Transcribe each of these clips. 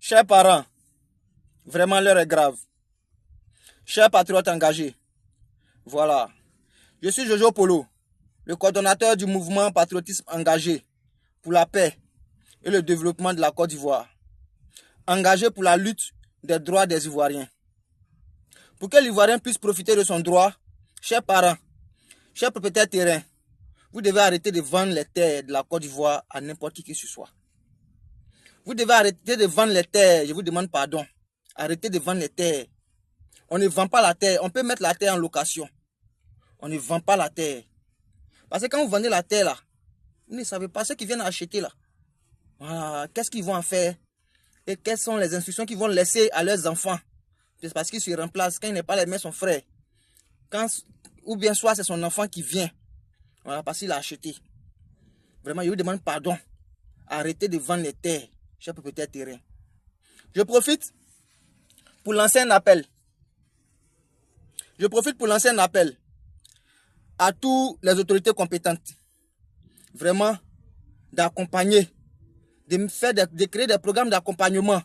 Chers parents, vraiment l'heure est grave. Chers patriotes engagés, voilà. Je suis Jojo Polo, le coordonnateur du mouvement Patriotisme engagé pour la paix et le développement de la Côte d'Ivoire. Engagé pour la lutte des droits des Ivoiriens. Pour que l'Ivoirien puisse profiter de son droit, chers parents, chers propriétaires terrains, vous devez arrêter de vendre les terres de la Côte d'Ivoire à n'importe qui que ce soit. Vous devez arrêter de vendre les terres, je vous demande pardon. Arrêtez de vendre les terres. On ne vend pas la terre, on peut mettre la terre en location. On ne vend pas la terre. Parce que quand vous vendez la terre là, vous ne savez pas ceux qui viennent acheter là. Voilà, qu'est-ce qu'ils vont en faire? Et quelles sont les instructions qu'ils vont laisser à leurs enfants? C'est parce qu'ils se remplacent. Quand il n'est pas les mères, son frère. Ou bien soit c'est son enfant qui vient. Voilà, parce qu'il a acheté. Vraiment, je vous demande pardon. Arrêtez de vendre les terres, chers propriétaires terrain. Je profite pour lancer un appel. À toutes les autorités compétentes. Vraiment, d'accompagner, de créer des programmes d'accompagnement.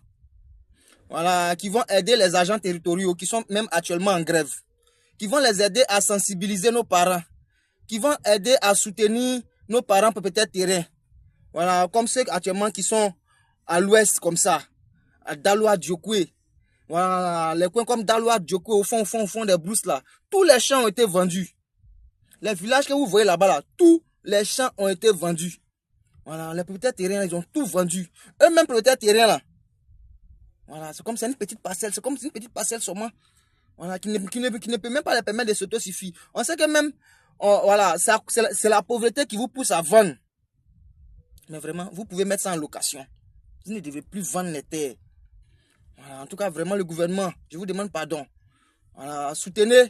Voilà, qui vont aider les agents territoriaux qui sont même actuellement en grève. Qui vont les aider à sensibiliser nos parents. Qui vont aider à soutenir nos parents propriétaires terrain. Voilà, comme ceux actuellement qui sont à l'ouest comme ça. À Daloa, Djokwe. Voilà, les coins comme Daloa, Djokwe, au fond des brousses là. Tous les champs ont été vendus. Les villages que vous voyez là-bas là, tous les champs ont été vendus. Voilà, les propriétaires terriens, ils ont tout vendu. Eux-mêmes propriétaires terriens là. Voilà, c'est comme c'est une petite parcelle, seulement. Voilà, qui ne peut même pas les permettre de s'autosuffire. On sait que même, voilà, c'est la pauvreté qui vous pousse à vendre. Mais vraiment, vous pouvez mettre ça en location. Vous ne devez plus vendre les terres. Voilà, en tout cas, vraiment, le gouvernement, je vous demande pardon. Voilà, soutenez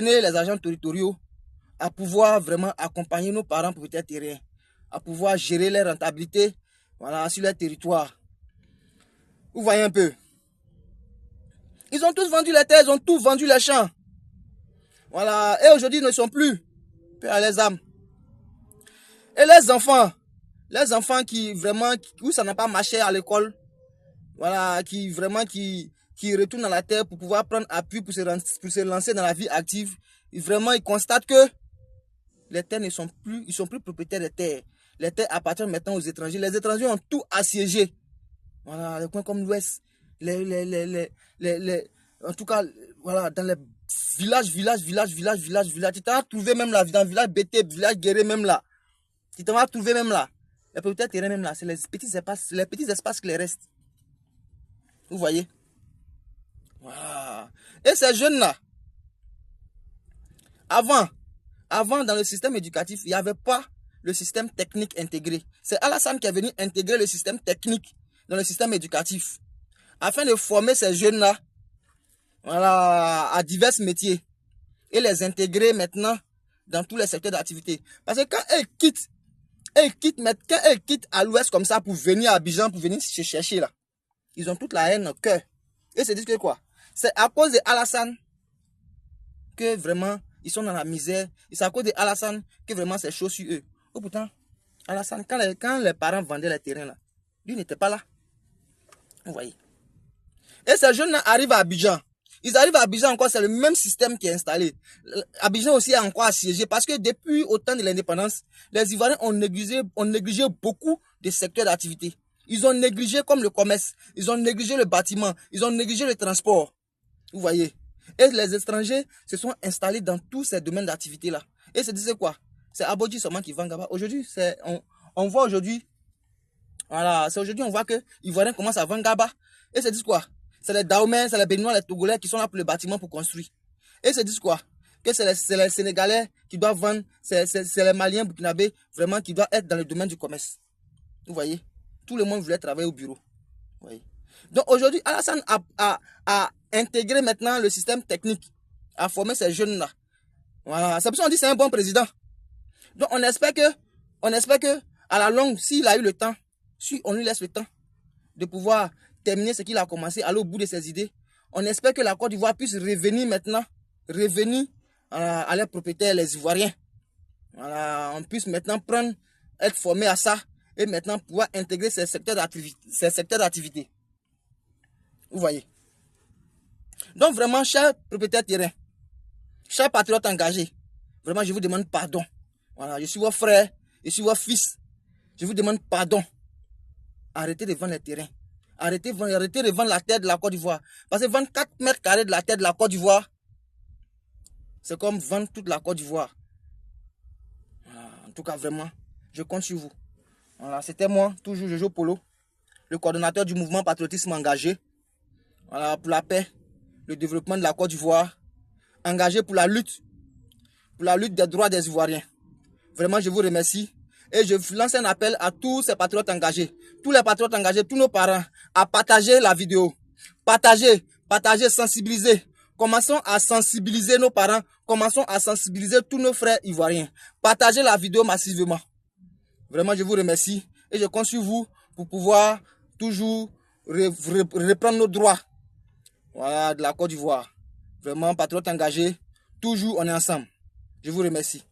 les agents territoriaux à pouvoir vraiment accompagner nos parents propriétaires terriens, à pouvoir gérer les rentabilités, voilà, sur leur territoire. Vous voyez un peu. Ils ont tous vendu les terres, ils ont tous vendu les champs. Voilà, et aujourd'hui, ils ne sont plus. Paix à les âmes. Et les enfants qui vraiment, où ça n'a pas marché à l'école, voilà, qui retournent dans la terre pour pouvoir prendre appui pour se lancer dans la vie active, vraiment, ils constatent que les terres ne sont plus, ils sont plus propriétaires des terres. Les terres appartiennent maintenant aux étrangers. Les étrangers ont tout assiégé. Voilà, les coins comme l'Ouest, en tout cas, voilà, dans les villages, tu t'en vas trouver même là, dans le village BT, village Guéré même là. Tu t'en vas trouver même là. Les propriétaires terrains même là, c'est les petits espaces qui les restent. Vous voyez? Voilà. Et ces jeunes-là, avant, dans le système éducatif, il n'y avait pas le système technique intégré. C'est Alassane qui est venu intégrer le système technique dans le système éducatif, afin de former ces jeunes-là, voilà, à divers métiers et les intégrer maintenant dans tous les secteurs d'activité. Parce que quand elles quittent à l'ouest comme ça pour venir à Abidjan, pour venir se chercher là, ils ont toute la haine au cœur. Et se disent que quoi? C'est à cause de Alassane que vraiment ils sont dans la misère. Et c'est à cause de Alassane que vraiment c'est chaud sur eux. Oh pourtant, Alassane, quand les parents vendaient les terrains là, lui n'était pas là. Vous voyez. Et ces jeunes là arrivent à Abidjan. Ils arrivent à Abidjan encore, c'est le même système qui est installé. Abidjan aussi est encore assiégé parce que depuis au temps de l'indépendance, les Ivoiriens ont négligé beaucoup de secteurs d'activité. Ils ont négligé comme le commerce, ils ont négligé le bâtiment, ils ont négligé le transport. Vous voyez. Et les étrangers se sont installés dans tous ces domaines d'activité là. Et se disaient quoi? C'est Abodji seulement qui vend Gaba. Aujourd'hui, on voit aujourd'hui, voilà, c'est aujourd'hui on voit que les Ivoiriens commencent à vendre Gaba. Et se disent quoi? C'est les Daoumens, c'est les Béninois, les Togolais qui sont là pour le bâtiment pour construire. Et se disent quoi? Que c'est les Sénégalais qui doivent vendre, c'est les Maliens, Burkinabés, vraiment qui doivent être dans le domaine du commerce. Vous voyez? Tout le monde voulait travailler au bureau. Vous voyez? Donc aujourd'hui, Alassane a intégré maintenant le système technique, a formé ces jeunes-là. Voilà. C'est pour ça qu'on dit que c'est un bon président. Donc on espère que à la longue, s'il a eu le temps, si on lui laisse le temps de pouvoir terminer ce qu'il a commencé, aller au bout de ses idées, on espère que la Côte d'Ivoire puisse revenir à leurs propriétaires, les Ivoiriens. Voilà, on puisse maintenant être formé à ça et maintenant pouvoir intégrer ces secteurs d'activité. Vous voyez. Donc vraiment, chers propriétaires terrain, chers patriotes engagés, vraiment je vous demande pardon. Voilà, je suis votre frère, je suis votre fils. Je vous demande pardon. Arrêtez de vendre les terrains. Arrêtez de vendre la terre de la Côte d'Ivoire. Parce que 24 mètres carrés de la terre de la Côte d'Ivoire, c'est comme vendre toute la Côte d'Ivoire. Voilà, en tout cas, vraiment, je compte sur vous. Voilà, c'était moi, toujours Jojo Polo, le coordonnateur du mouvement Patriotisme Engagé. Voilà, pour la paix, le développement de la Côte d'Ivoire. Engagé pour la lutte des droits des Ivoiriens. Vraiment, je vous remercie. Et je lance un appel à tous ces patriotes engagés, tous les patriotes engagés, tous nos parents, à partager la vidéo. Partager, sensibiliser. Commençons à sensibiliser nos parents, commençons à sensibiliser tous nos frères ivoiriens. Partagez la vidéo massivement. Vraiment, je vous remercie et je compte sur vous pour pouvoir toujours reprendre nos droits. Voilà, de la Côte d'Ivoire. Vraiment, patriotes engagés, toujours on est ensemble. Je vous remercie.